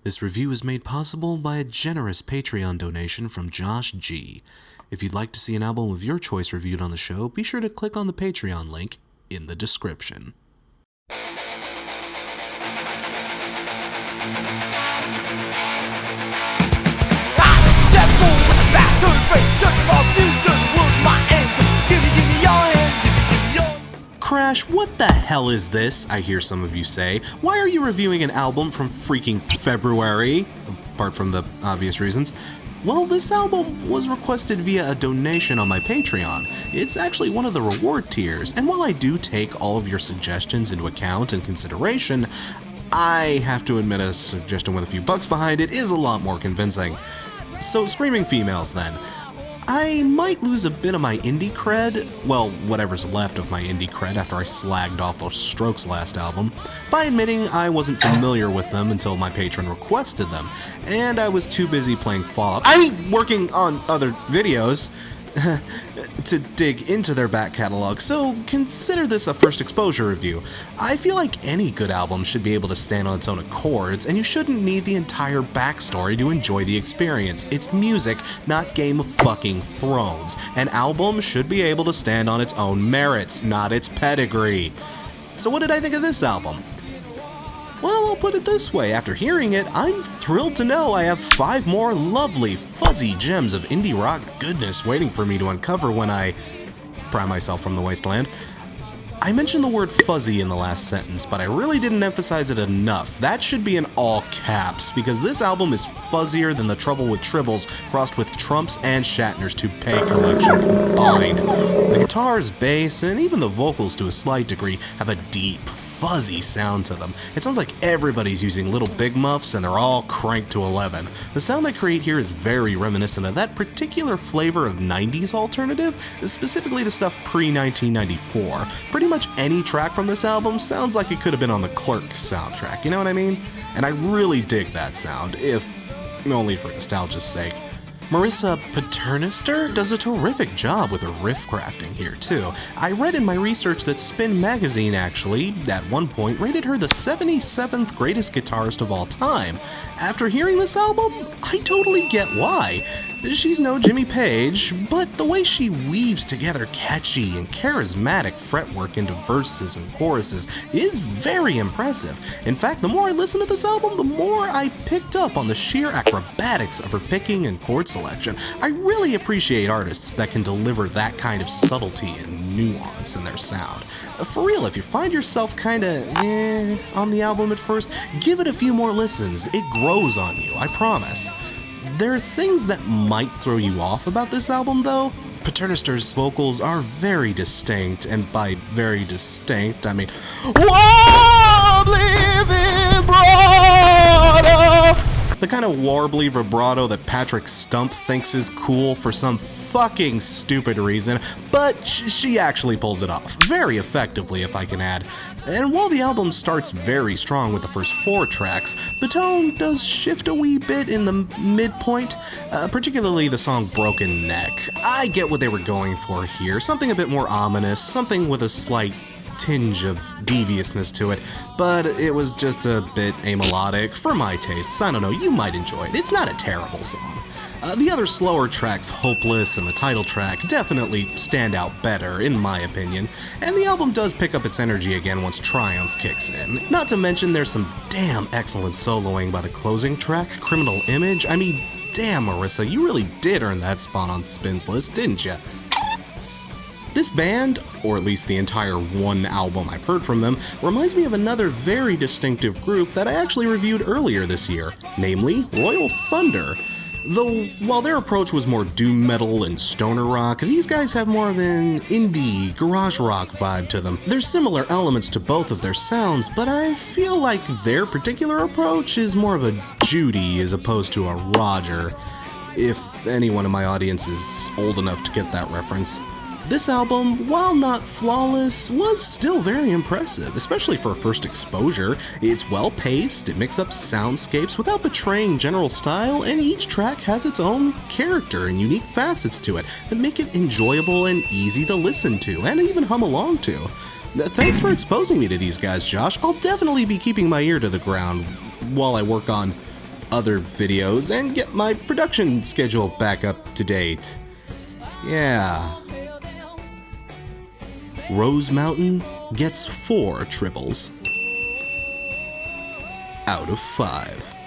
This review is made possible by a generous Patreon donation from Josh G. If you'd like to see an album of your choice reviewed on the show, be sure to click on the Patreon link in the description. Crash, what the hell is this? I hear some of you say. Why are you reviewing an album from freaking February? Apart from the obvious reasons. Well, this album was requested via a donation on my Patreon. It's actually one of the reward tiers, and while I do take all of your suggestions into account and consideration, I have to admit a suggestion with a few bucks behind it is a lot more convincing. So, Screaming Females then. I might lose a bit of my indie cred, well, whatever's left of my indie cred after I slagged off those Strokes' last album, by admitting I wasn't familiar with them until my patron requested them, and I was too busy playing Fallout, working on other videos, to dig into their back catalog, so consider this a first exposure review. I feel like any good album should be able to stand on its own accords, and you shouldn't need the entire backstory to enjoy the experience. It's music, not Game of fucking Thrones. An album should be able to stand on its own merits, not its pedigree. So what did I think of this album? Well, I'll put it this way, after hearing it, I'm thrilled to know I have 5 more lovely, fuzzy gems of indie rock goodness waiting for me to uncover when I pry myself from the wasteland. I mentioned the word fuzzy in the last sentence, but I really didn't emphasize it enough. That should be in all caps, because this album is fuzzier than The Trouble with Tribbles crossed with Trump's and Shatner's toupee collection combined. The guitars, bass, and even the vocals to a slight degree have a deep, fuzzy sound to them. It sounds like everybody's using little big muffs and they're all cranked to 11. The sound they create here is very reminiscent of that particular flavor of 90s alternative, specifically the stuff pre-1994. Pretty much any track from this album sounds like it could have been on the Clerks soundtrack, you know what I mean? And I really dig that sound, if only for nostalgia's sake. Marissa Paternoster does a terrific job with her riff crafting here, too. I read in my research that Spin magazine actually, at one point, rated her the 77th greatest guitarist of all time. After hearing this album, I totally get why. She's no Jimmy Page, but the way she weaves together catchy and charismatic fretwork into verses and choruses is very impressive. In fact, the more I listened to this album, the more I picked up on the sheer acrobatics of her picking and chord selection. I really appreciate artists that can deliver that kind of subtlety and nuance in their sound. For real, if you find yourself kinda on the album at first, give it a few more listens. It grows on you, I promise. There are things that might throw you off about this album, though. Paternoster's vocals are very distinct, and by very distinct, I mean wobbly vibrato! The kind of warbly vibrato that Patrick Stump thinks is cool for some fucking stupid reason, but she actually pulls it off, very effectively if I can add. And while the album starts very strong with the first 4 tracks, the tone does shift a wee bit in the midpoint, particularly the song Broken Neck. I get what they were going for here, something a bit more ominous, something with a slight tinge of deviousness to it, but it was just a bit amelodic for my tastes. I don't know, you might enjoy it. It's not a terrible song. The other slower tracks, Hopeless and the title track, definitely stand out better, in my opinion, and the album does pick up its energy again once Triumph kicks in. Not to mention there's some damn excellent soloing by the closing track, Criminal Image. I mean, damn Marissa, you really did earn that spot on Spin's list, didn't ya? This band, or at least the entire one album I've heard from them, reminds me of another very distinctive group that I actually reviewed earlier this year, namely Royal Thunder. Though, while their approach was more doom metal and stoner rock, these guys have more of an indie, garage rock vibe to them. There's similar elements to both of their sounds, but I feel like their particular approach is more of a Judy as opposed to a Roger, if anyone in my audience is old enough to get that reference. This album, while not flawless, was still very impressive, especially for a first exposure. It's well-paced, it mixes up soundscapes without betraying general style, and each track has its own character and unique facets to it that make it enjoyable and easy to listen to, and even hum along to. Thanks for exposing me to these guys, Josh. I'll definitely be keeping my ear to the ground while I work on other videos and get my production schedule back up to date. Yeah. Rose Mountain gets 4 triples out of 5.